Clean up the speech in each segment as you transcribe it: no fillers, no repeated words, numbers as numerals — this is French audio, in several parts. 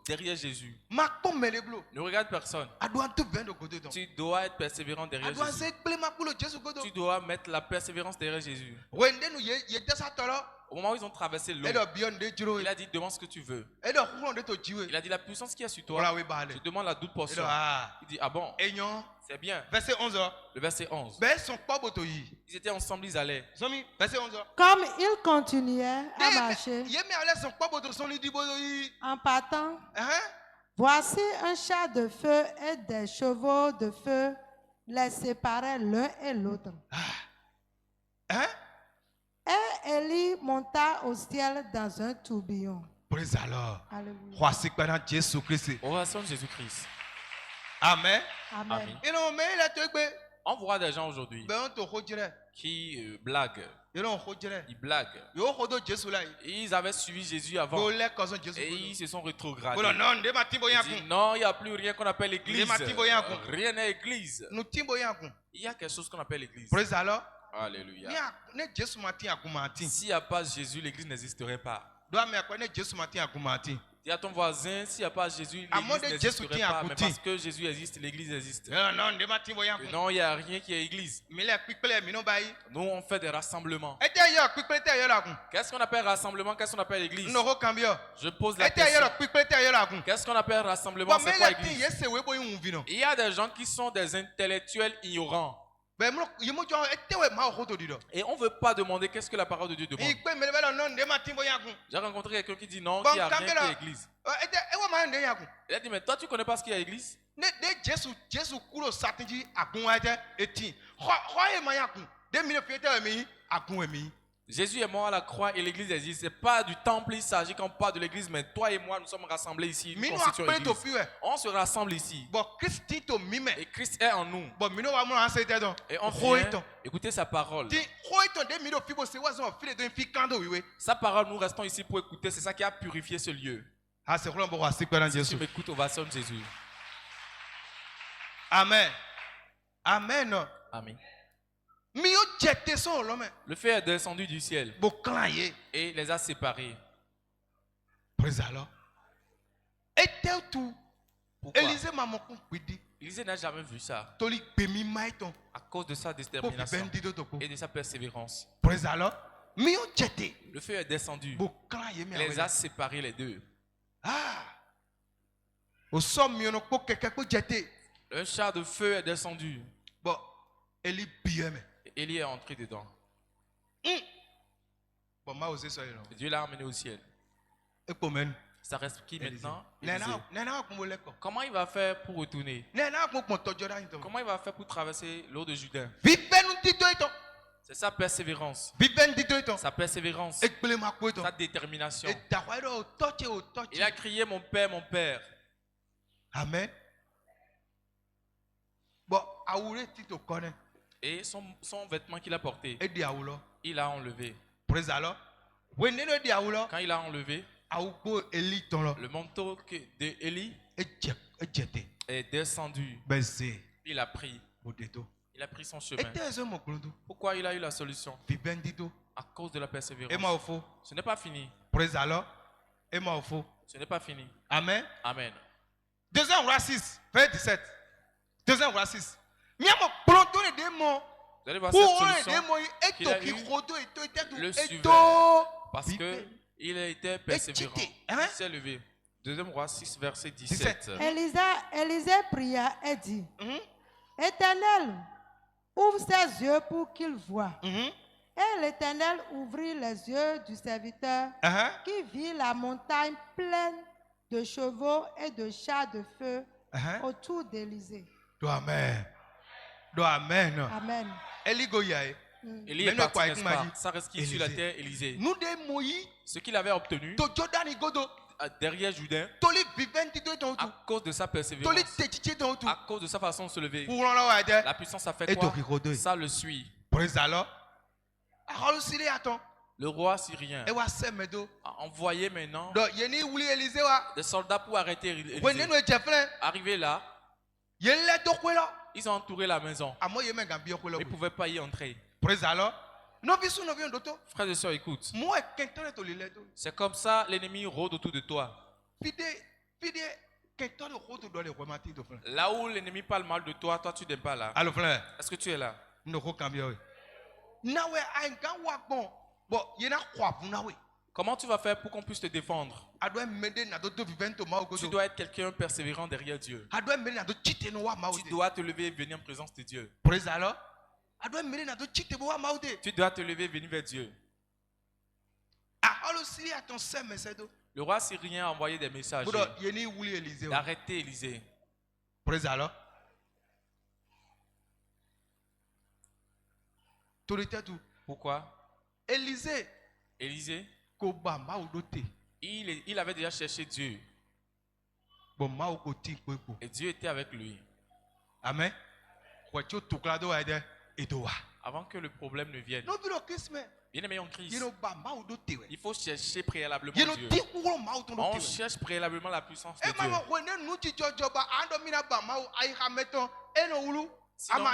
derrière Jésus. Ne regarde personne. Tu dois être persévérant derrière Jésus. Tu dois mettre la persévérance derrière Jésus. Au moment où ils ont traversé l'eau, il a dit demande ce que tu veux. Il a dit la puissance qui est sur toi, je demande la double portion. Il dit ah bon, c'est bien. Verset 11. Le verset 11. Ils étaient ensemble, ils allaient. Verset 11. Comme ils continuaient à marcher en partant, voici un char de feu et des chevaux de feu les séparaient l'un et l'autre. Et Élie monta au ciel dans un tourbillon. Praise the Lord. Alléluia. Ovation de Jésus-Christ. Amen. Amen. On voit des gens aujourd'hui qui blaguent. Ils blaguent. Ils avaient suivi Jésus avant et ils se sont rétrogradés. Ils disent non, il n'y a plus rien qu'on appelle l'église. Rien n'est église. Il y a quelque chose qu'on appelle l'église. Alléluia. S'il n'y a pas Jésus, l'église n'existerait pas. Dis à ton voisin, s'il n'y a pas Jésus, l'église n'existerait pas. Mais parce que Jésus existe, l'église existe. Non, il n'y a rien qui est église. Nous, on fait des rassemblements. Qu'est-ce qu'on appelle rassemblement? Qu'est-ce qu'on appelle église? Je pose la question. Qu'est-ce qu'on appelle rassemblement? C'est quoi église? Il y a des gens qui sont des intellectuels ignorants. Et on ne veut pas demander qu'est-ce que la parole de Dieu demande. J'ai rencontré quelqu'un qui dit non, qu'il n'y a rien qui est église. Il a dit mais toi tu ne connais pas ce qu'il y a église? Jésus est mort à la croix et l'église existe. Ce n'est pas du temple, il s'agit quand on parle de l'église, mais toi et moi nous sommes rassemblés ici. Nous constituons l'église. On se rassemble ici. Et Christ est en nous. Et on vient écouter sa parole. Sa parole, nous restons ici pour écouter. C'est ça qui a purifié ce lieu. Si tu m'écoutes, ovation de Jésus. Amen. Amen. Amen. Le feu est descendu du ciel et les a séparés. Pourquoi? Élisée n'a jamais vu ça à cause de sa détermination et de sa persévérance. Le feu est descendu et les a séparés les deux. Un char de feu est descendu. Élie est entré dedans. Dieu l'a emmené au ciel. Ça reste qui maintenant? Élisée. Comment il va faire pour retourner? Comment il va faire pour traverser l'eau de Jourdain? C'est sa persévérance. Sa persévérance. Sa détermination. Il a crié mon père, mon père. Amen. Et son vêtement qu'il a porté, il a enlevé. Quand il a enlevé, le manteau d'Élie est descendu. Il a pris. Il a pris son chemin. Pourquoi il a eu la solution? À cause de la persévérance. Ce n'est pas fini. Ce n'est pas fini. Amen. Amen. 2 roi 6, verset 17. 2 roi 6. Vous allez voir cette solution qu'il a eu, le suivait parce qu'il a été persévérant. Il s'est levé. 2 roi 6, verset 17. Élisée pria et dit, Éternel, ouvre ses yeux pour qu'il voie. Et l'Éternel ouvrit les yeux du serviteur qui vit la montagne pleine de chevaux et de chars de feu autour d'Élisée. Amen. Amen. Amen. Élie est parti, n'est-ce pas? Ça reste qui sur la terre, Élisée. Ce qu'il avait obtenu derrière Jourdain, à cause de sa persévérance, à cause de sa façon de se lever, la puissance a fait quoi? Ça le suit. Le roi syrien a envoyé maintenant des soldats pour arrêter Élisée. Arrivé là, ils ont entouré la maison. Ils ne pouvaient pas y entrer. Frères et sœurs, écoute. C'est comme ça l'ennemi rôde autour de toi. Là où l'ennemi parle mal de toi, toi tu n'es pas là. Est-ce que tu es là? Comment tu vas faire pour qu'on puisse te défendre? Tu dois être quelqu'un persévérant derrière Dieu. Tu dois te lever et venir en présence de Dieu. Tu dois te lever et venir vers Dieu. Le roi syrien a envoyé des messages d'arrêter Élisée. Pourquoi? Élisée, il avait déjà cherché Dieu. Et Dieu était avec lui. Amen. Avant que le problème ne vienne. Bien aimé en Christ, il faut chercher préalablement Dieu. On cherche préalablement la puissance de Dieu. Sinon,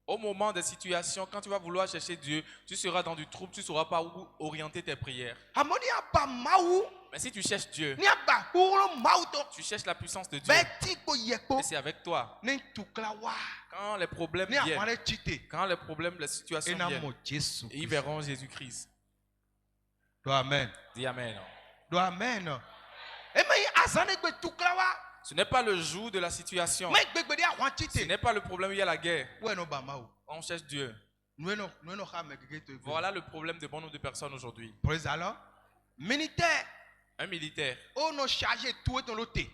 au moment des situations, quand tu vas vouloir chercher Dieu, tu seras dans du trouble, tu ne sauras pas où orienter tes prières. Mais si tu cherches Dieu, tu cherches la puissance de Dieu. Et c'est avec toi. Quand les problèmes viennent, quand les problèmes, les situations viennent, ils verront Jésus-Christ. Amen. Dis Amen. Amen. Ce n'est pas le jour de la situation. Ce n'est pas le problème où il y a la guerre. On cherche Dieu. Voilà le problème de bon nombre de personnes aujourd'hui. Un militaire,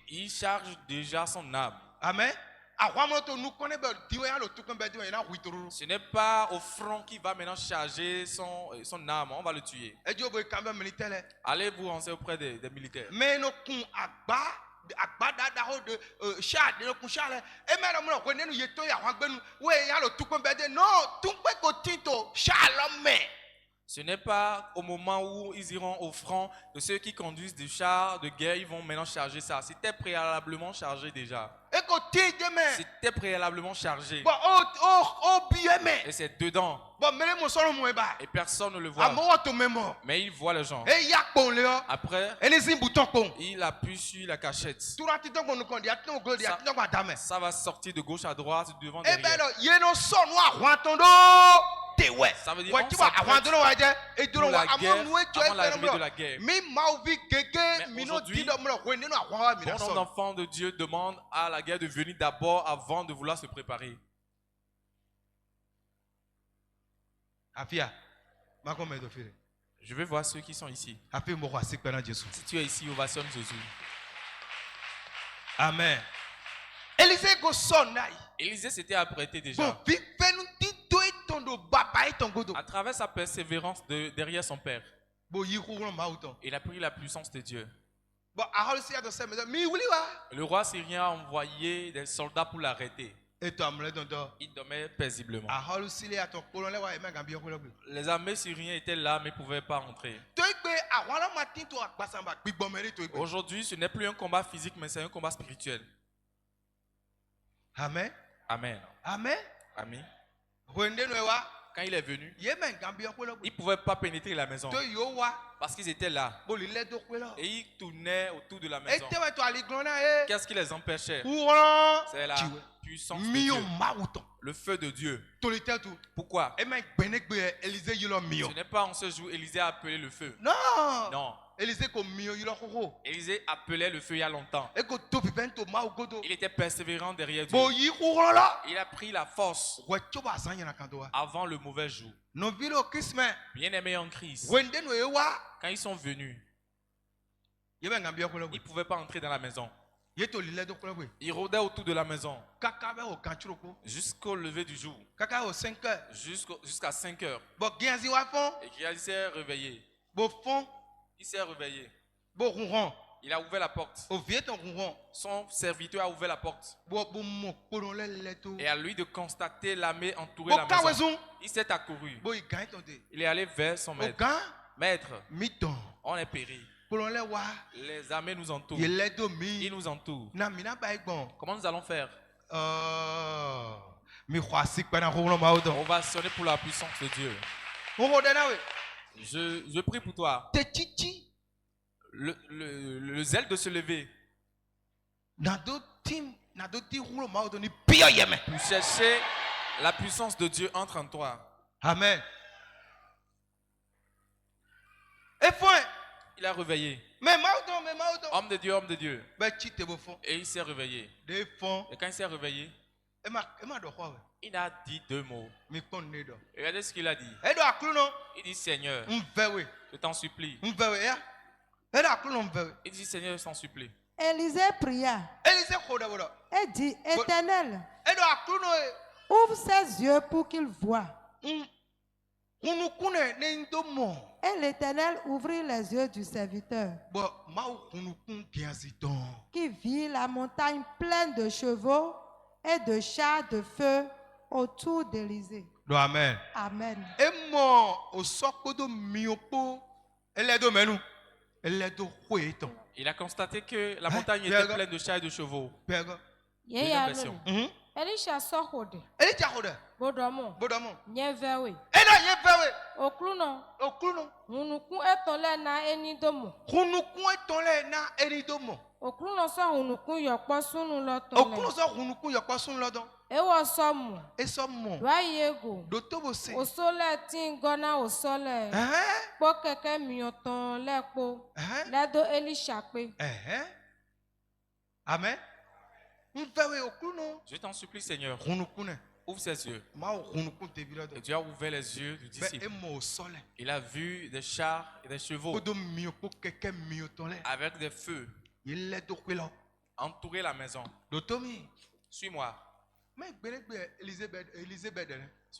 il charge déjà son âme. Amen. Ce n'est pas au front qu'il va maintenant charger son âme. On va le tuer. Allez vous renseigner auprès des militaires. Ce n'est pas au moment où ils iront au front de ceux qui conduisent des chars de guerre, ils vont maintenant charger ça. C'était préalablement chargé déjà. C'était préalablement chargé. Et c'est dedans. Et personne ne le voit. Mais il voit les gens. Après, il appuie sur la cachette. Ça va sortir de gauche à droite, devant, derrière. Ça veut dire qu'on s'apprête pour la guerre, avant l'arrivée de la guerre. Mais aujourd'hui, bon nombre d'enfants de Dieu demandent à la guerre de venir d'abord avant de vouloir se préparer. Je veux voir ceux qui sont ici. Si tu es ici, ovationne Jésus. Amen. Élisée s'était apprêté déjà. À travers sa persévérance derrière son père, il a pris la puissance de Dieu. Le roi syrien a envoyé des soldats pour l'arrêter. Il dormait paisiblement. Les armées syriennes étaient là mais ne pouvaient pas entrer. Aujourd'hui, ce n'est plus un combat physique mais c'est un combat spirituel. Amen. Amen. Amen. Amen. Quand il est venu, il ne pouvait pas pénétrer la maison parce qu'ils étaient là et ils tournaient autour de la maison. Qu'est-ce qui les empêchait? C'est la puissance de Dieu, le feu de Dieu. Pourquoi? Ce n'est pas en ce jour Élisée a appelé le feu. Non. Élisée appelait le feu il y a longtemps. Il était persévérant derrière Dieu. Il a pris la force avant le mauvais jour. Bien aimé en Christ, quand ils sont venus, ils ne pouvaient pas entrer dans la maison. Ils rôdaient autour de la maison jusqu'au lever du jour, jusqu'à 5 heures. Et il s'est réveillé. Il s'est réveillé. Il a ouvert la porte. Son serviteur a ouvert la porte. Et à lui de constater l'armée entourer la maison, il s'est accouru. Il est allé vers son maître. Maître, on est péri. Les armées nous entourent. Ils nous entourent. Comment nous allons faire? On va sonner pour la puissance de Dieu. Je prie pour toi. le zèle de se lever. Pour chercher la puissance de Dieu entre en toi. Amen. Il a réveillé. Homme de Dieu. Et il s'est réveillé. Et quand il s'est réveillé, il a dit 2 mots. Regardez ce qu'il a dit. Il dit Seigneur, je t'en supplie. Il dit Seigneur, je t'en supplie. Élisée pria et dit Éternel, ouvre ses yeux pour qu'il voie. Et l'Éternel ouvrit les yeux du serviteur, qui vit la montagne pleine de chevaux et de chars de feu autour d'Élysée. Amen. Amen. Il a constaté que la montagne était pleine de chars et de chevaux. Deuxième version. Elisha sɔxɔ ɖe. Bodomo. Nye vewe. Okluno. Hunukun etɔ̃ lɛ na enidomo. Okluno sɔ hunukun yɔkpɔ sunu lɔtɔ lɛ. Ewɔ sɔmu. Wa yego. Oso lɛ ti gɔna osɔ lɛ. Kpɔ kɛkɛ miɔtɔn lɛ kpo. Lɛ do Elisha kpe. Amen. Je t'en supplie, Seigneur. Ouvre ses yeux. Et Dieu a ouvert les yeux du disciple. Il a vu des chars et des chevaux avec des feux entourer la maison. Suis-moi. Ce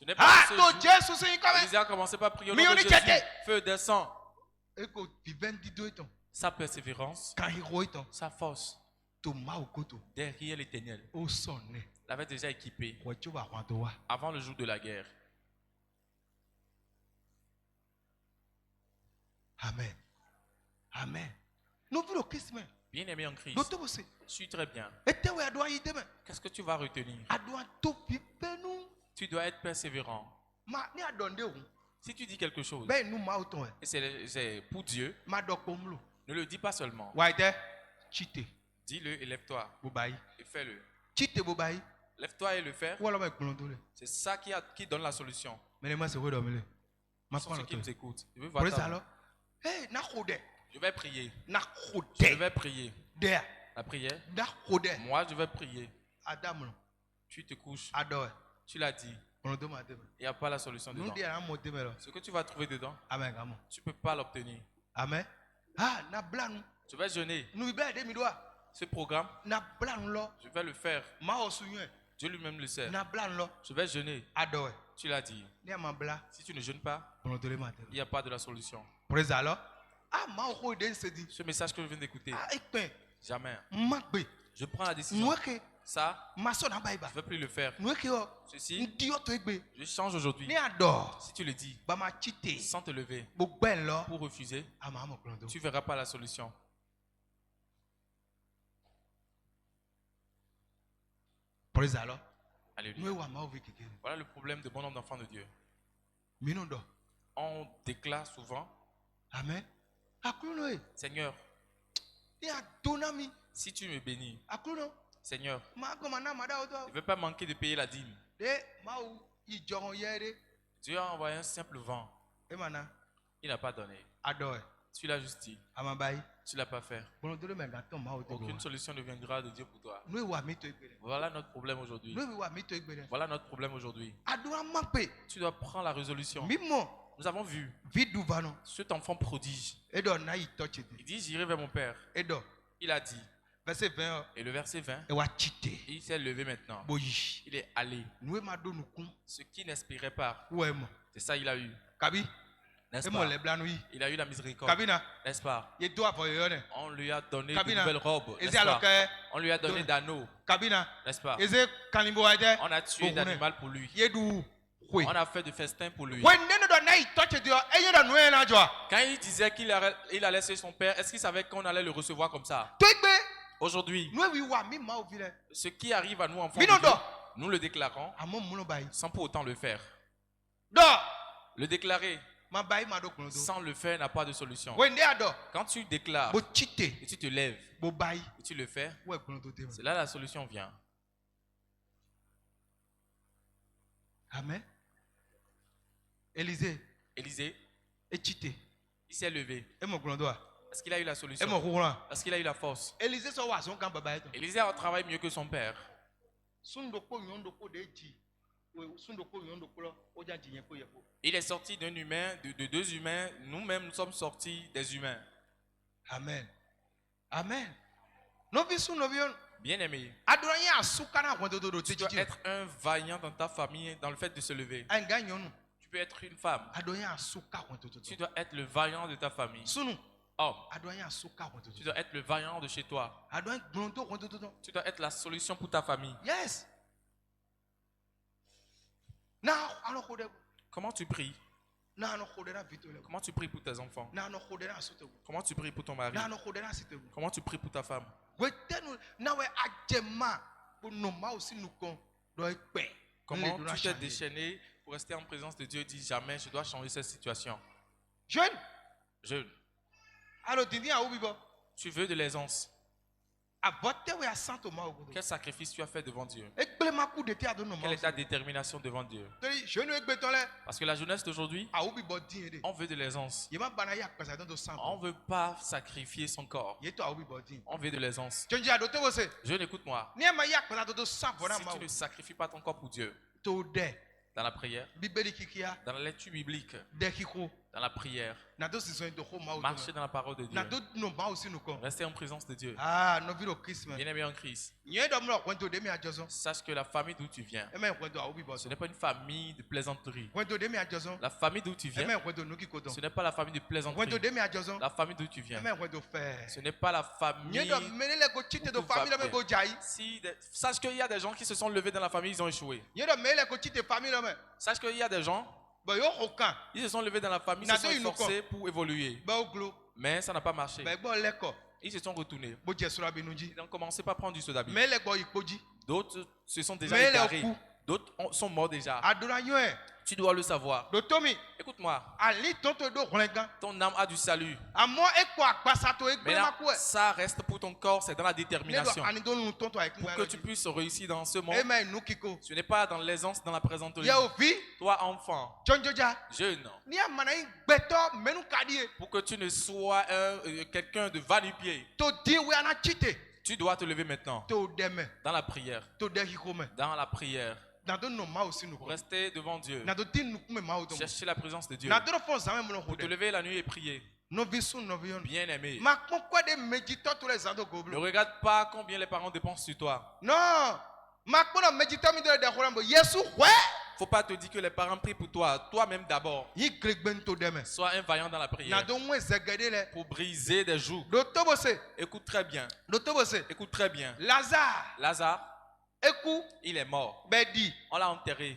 n'est pas ce jour. Élisée a commencé par prier au nom de Jésus. Feu descend. Sa persévérance, sa force, derrière l'Éternel, l'avait déjà équipé avant le jour de la guerre. Amen. Amen. Bien-aimé en Christ, suis très bien. Qu'est-ce que tu vas retenir? Tu dois être persévérant. Si tu dis quelque chose, et c'est pour Dieu, ne le dis pas seulement. Dis-le et lève-toi. Et fais-le. Lève-toi et le faire. C'est ça qui donne la solution. Pour ceux qui nous écoutent, je veux voir ta je vais prier. Je vais prier. La prière. Moi, je vais prier. Tu te couches. Tu l'as dit. Il n'y a pas la solution dedans. Ce que tu vas trouver dedans, tu ne peux pas l'obtenir. Amen. Je vais jeûner. Ce programme, je vais le faire. Dieu lui-même le sait. Je vais jeûner. Tu l'as dit. Si tu ne jeûnes pas, il n'y a pas de la solution. Ce message que je viens d'écouter, jamais. Je prends la décision. Ça, je ne veux plus le faire. Ceci, je change aujourd'hui. Si tu le dis, sans te lever, pour refuser, tu ne verras pas la solution. Alléluia. Voilà le problème de bon nombre d'enfants de Dieu. On déclare souvent, Amen. Seigneur, si tu me bénis, Seigneur, je ne veux pas manquer de payer la dîme. Dieu a envoyé un simple vent. Il n'a pas donné. Tu l'as juste dit. Tu ne l'as pas fait. Aucune solution ne viendra de Dieu pour toi. Voilà notre problème aujourd'hui. Voilà notre problème aujourd'hui. Tu dois prendre la résolution. Nous avons vu cet enfant prodige. Il dit, j'irai vers mon père. Il a dit. Et le verset 20, il s'est levé maintenant. Il est allé. Ce qu'il n'espérait pas. C'est ça il a eu. N'est-ce pas? Il a eu la miséricorde. N'est-ce pas? On lui a donné de nouvelles robes. N'est-ce pas? On lui a donné d'anneaux. N'est-ce pas? On a tué d'animal pour lui. On a fait du festin pour lui. Quand il disait qu'il allait chez son père, est-ce qu'il savait qu'on allait le recevoir comme ça? Aujourd'hui, ce qui arrive à nous enfants de Dieu, nous le déclarons sans pour autant le faire. Le déclarer. Sans le faire, n'a pas de solution. Quand tu déclares et tu te lèves et tu le fais, c'est là la solution vient. Amen. Élisée, il s'est levé. Parce qu'il a eu la solution. Parce qu'il a eu la force. Élisée a travaillé mieux que son père. Il est sorti d'un humain, de deux humains. Nous-mêmes, nous sommes sortis des humains. Amen. Amen. Bien-aimé, tu dois être un vaillant dans ta famille, dans le fait de se lever. Tu peux être une femme. Tu dois être le vaillant de ta famille. Homme, tu dois être le vaillant de chez toi. Tu dois être la solution pour ta famille. Yes. Comment tu pries? Comment tu pries pour tes enfants? Comment tu pries pour ton mari? Comment tu pries pour ta femme? Comment tu t'es déchaîné pour rester en présence de Dieu et dire jamais je dois changer cette situation? Jeune. Tu veux de l'aisance. Quel sacrifice tu as fait devant Dieu? Quelle est ta détermination devant Dieu? Parce que la jeunesse d'aujourd'hui, on veut de l'aisance. On ne veut pas sacrifier son corps. On veut de l'aisance. Jeune, écoute-moi. Si tu ne sacrifies pas ton corps pour Dieu, dans la prière, dans la lecture biblique, dans la prière, marcher dans la parole de Dieu, rester en présence de Dieu. Bien-aimé en Christ, sache que la famille d'où tu viens, ce n'est pas une famille de plaisanterie. La famille d'où tu viens, ce n'est pas la famille de plaisanterie. La famille d'où tu viens, ce n'est pas la famille où tout va bien. Sache qu'il y a des gens qui se sont levés dans la famille, ils ont échoué. Sache qu'il y a des gens, ils se sont levés dans la famille, ils se sont efforcés pour évoluer. Mais ça n'a pas marché. Ils se sont retournés. Ils ont commencé par prendre du soda. D'autres se sont déjà égarés. D'autres sont morts déjà. Tu dois le savoir. Écoute-moi. Ton âme a du salut. Mais là, ça reste pour ton corps, c'est dans la détermination. Pour que tu puisses réussir dans ce monde, ce n'est pas dans l'aisance, dans la présenterie. Toi, enfant, jeune, pour que tu ne sois quelqu'un de va-nu-pied, tu dois te lever maintenant. Dans la prière. Dans la prière. Pour rester devant Dieu. Chercher la présence de Dieu. Pour te lever la nuit et prier. Bien aimé. Ne regarde pas combien les parents dépensent sur toi. Non. Faut pas te dire que les parents prient pour toi. Toi-même d'abord. Sois un vaillant dans la prière. Pour briser des joues. Écoute très bien. Écoute très bien. Lazare. Il est mort. On l'a enterré.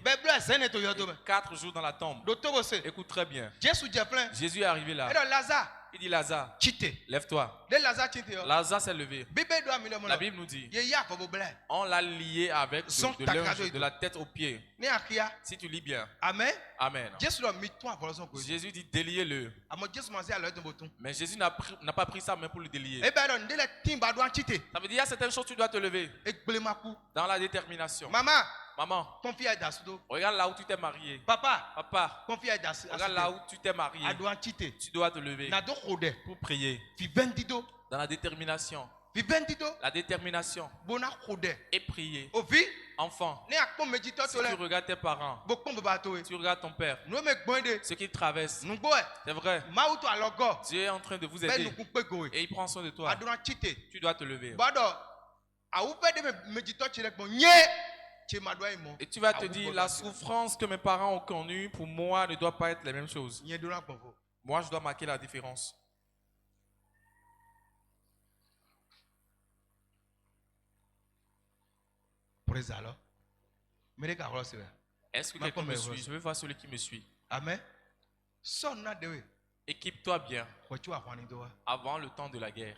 4 jours dans la tombe. Écoute très bien. Jésus est arrivé là. Il dit Lazare, lève-toi. Lazare s'est levé. La Bible nous dit, on l'a lié avec de linge de la tête aux pieds. Si tu lis bien. Amen. Amen. Jésus dit déliez-le. Mais Jésus n'a pas pris sa main pour le délier. Ça veut dire il y a certaines choses tu dois te lever. Dans la détermination. Maman, regarde là où tu t'es marié. Papa, regarde là où tu t'es marié. Tu dois te lever pour prier. Dans la détermination. La détermination. Et prier. Enfant, si tu regardes tes parents, tu regardes ton père, ce qu'il traverse, c'est vrai. Dieu est en train de vous aider et il prend soin de toi. Tu dois te lever. Et tu vas te dire, la souffrance que mes parents ont connue, pour moi, ne doit pas être la même chose. Moi, je dois marquer la différence. Est-ce que quelqu'un me suit? Je veux voir celui qui me suit. Amen. Équipe-toi bien avant le temps de la guerre.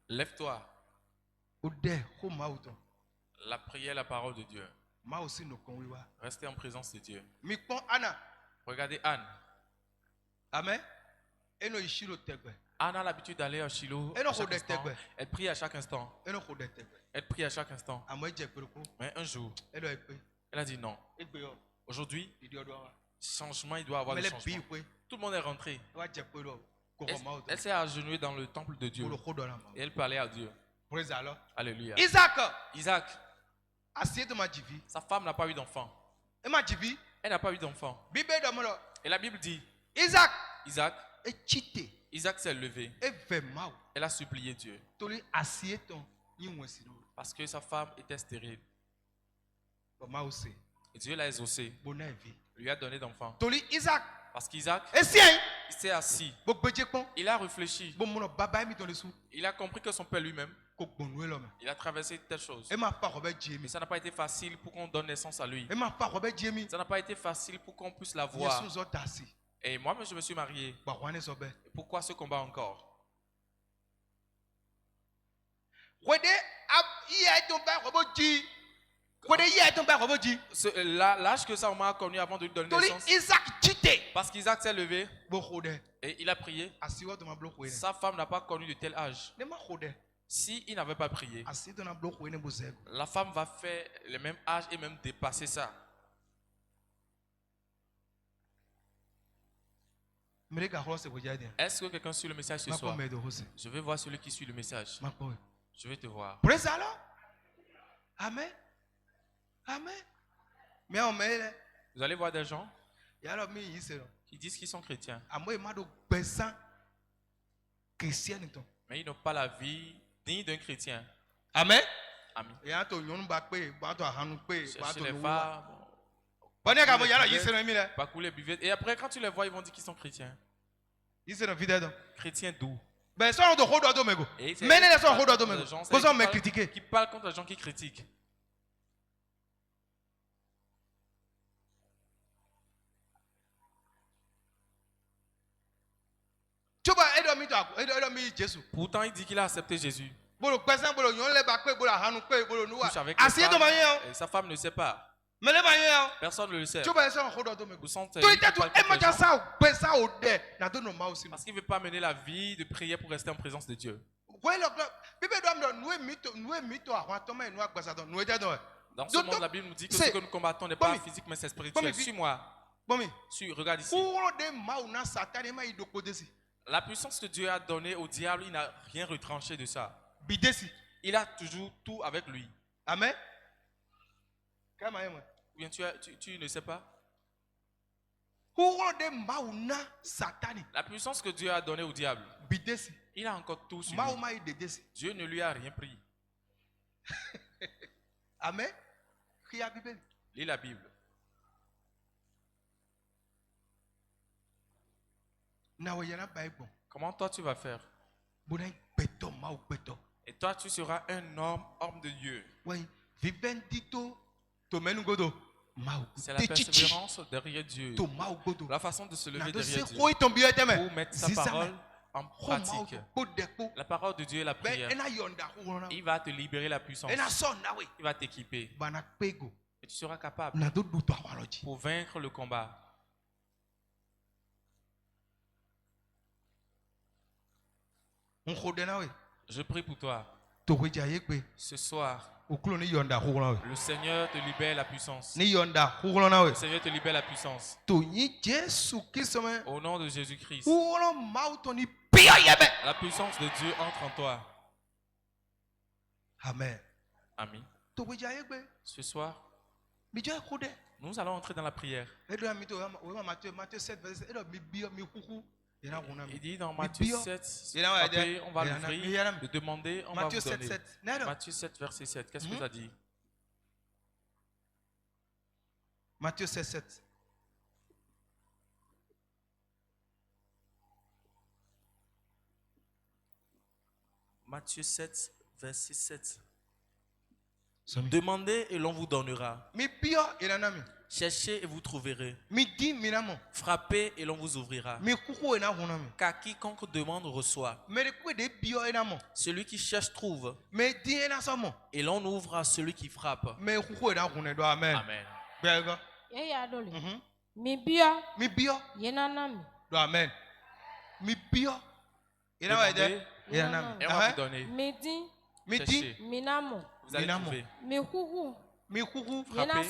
Lève-toi. La prière, la parole de Dieu. Restez en présence de Dieu. Regardez Anne. Amen. Anne a l'habitude d'aller à Shiloh. Elle prie à chaque instant. Elle prie à chaque instant. Mais un jour, elle a dit non. Aujourd'hui, changement, il doit y avoir des changements. Tout le monde est rentré. Elle s'est agenouillée dans le temple de Dieu. Et elle parlait à Dieu. Alléluia. Isaac. Sa femme n'a pas eu d'enfant. Elle n'a pas eu d'enfant. Et la Bible dit, Isaac s'est levé. Elle a supplié Dieu. Parce que sa femme était stérile. Et Dieu l'a exaucé. Lui a donné d'enfants. Parce qu'Isaac, il s'est assis. Il a réfléchi. Il a compris que son père lui-même, il a traversé telle chose. Mais ça n'a pas été facile pour qu'on donne naissance à lui. Ça n'a pas été facile pour qu'on puisse l'avoir. Et moi, je me suis marié. Pourquoi ce combat encore? L'âge que sa maman a connu avant de lui donner naissance. Parce qu'Isaac s'est levé et il a prié. Sa femme n'a pas connu de tel âge. S'il n'avait pas prié, la femme va faire le même âge et même dépasser ça. Est-ce que quelqu'un suit le message ce soir? Je vais voir celui qui suit le message. Je vais te voir. Praise Allah. Amen. Amen. Vous allez voir des gens qui disent qu'ils sont chrétiens. Mais ils n'ont pas la vie digne d'un chrétien. Amen. Amen. Cherchez les femmes. Pas couler buvettes. Et après, quand tu les vois, ils vont dire qu'ils sont chrétiens. Chrétiens d'où? Qui parlent contre les gens qui critiquent. Pourtant, il dit qu'il a accepté Jésus. Et sa femme ne sait pas. Personne ne le sait. Parce qu'il ne veut pas mener la vie de prière pour rester en présence de Dieu. Dans ce monde, la Bible nous dit que ce que nous combattons n'est pas physique, mais c'est spirituel. Suis-moi. Regarde ici. La puissance que Dieu a donnée au diable, il n'a rien retranché de ça. Il a toujours tout avec lui. Amen. Ou bien tu ne sais pas? La puissance que Dieu a donnée au diable, il a encore tout sur lui. Dieu ne lui a rien pris. Amen. Lis la Bible. Comment toi tu vas faire? Et toi tu seras un homme de Dieu. C'est la persévérance derrière Dieu. La façon de se lever derrière Dieu. Pour mettre sa parole en pratique. La parole de Dieu est la prière. Il va te libérer la puissance. Il va t'équiper. Et tu seras capable pour vaincre le combat. Je prie pour toi. Ce soir, le Seigneur te libère la puissance. Le Seigneur te libère la puissance. Au nom de Jésus-Christ. La puissance de Dieu entre en toi. Amen. Amen. Ce soir, nous allons entrer dans la prière. Il dit dans Matthieu 7, après, on va l'ouvrir, de demander, on va vous donner. Matthieu 7, verset 7. Qu'est-ce que ça dit? Matthieu 7, 7. Matthieu 7, verset 7. Demandez et l'on vous donnera. Cherchez et vous trouverez. Frappez et l'on vous ouvrira. Car quiconque demande reçoit. Celui qui cherche trouve. Et l'on ouvre à celui qui frappe. Amen. Amen. Demandez, et on va vous donner. Cherchez. Vous allez trouver. Frappez,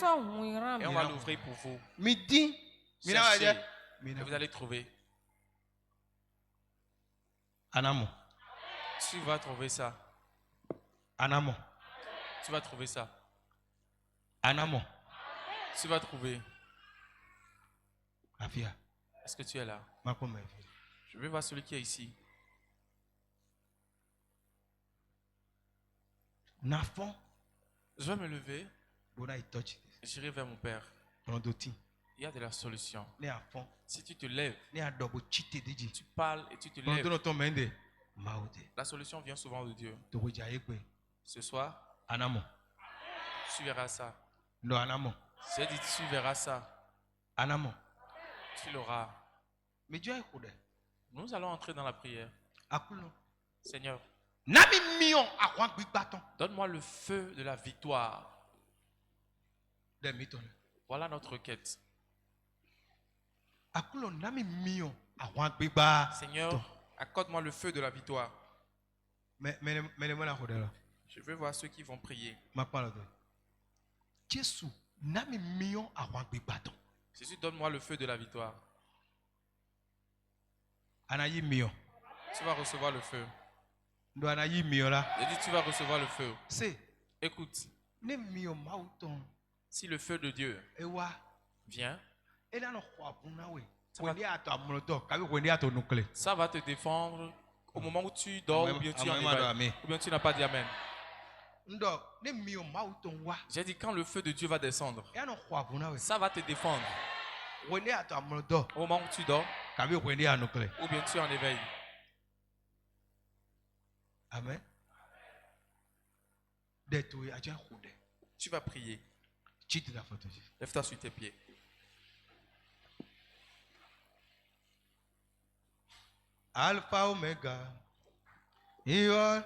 et on va l'ouvrir pour vous. Cherchez, et vous allez trouver. Anamo. Tu vas trouver ça. Anamo. Tu vas trouver ça. Anamo. Tu vas trouver. Afia. Est-ce que tu es là? Je veux voir celui qui est ici. Je vais me lever. J'irai vers mon père. Il y a de la solution. Si tu te lèves, tu parles et tu te lèves, la solution vient souvent de Dieu. Ce soir, tu verras ça. J'ai dit, tu verras ça. Tu l'auras. Nous allons entrer dans la prière. Seigneur, donne-moi le feu de la victoire. Voilà notre requête. Seigneur, accorde-moi le feu de la victoire. Je veux voir ceux qui vont prier. Jésus, donne-moi le feu de la victoire. Tu vas recevoir le feu. J'ai dit, tu vas recevoir le feu. Écoute. Si le feu de Dieu vient, ça va te défendre au moment où tu dors ou bien tu en éveilles, ou bien tu n'as pas dit Amen. J'ai dit, quand le feu de Dieu va descendre, ça va te défendre au moment où tu dors ou bien tu en éveilles. Amen. Tu vas prier. Lève-toi sur tes pieds. Alpha Omega. You are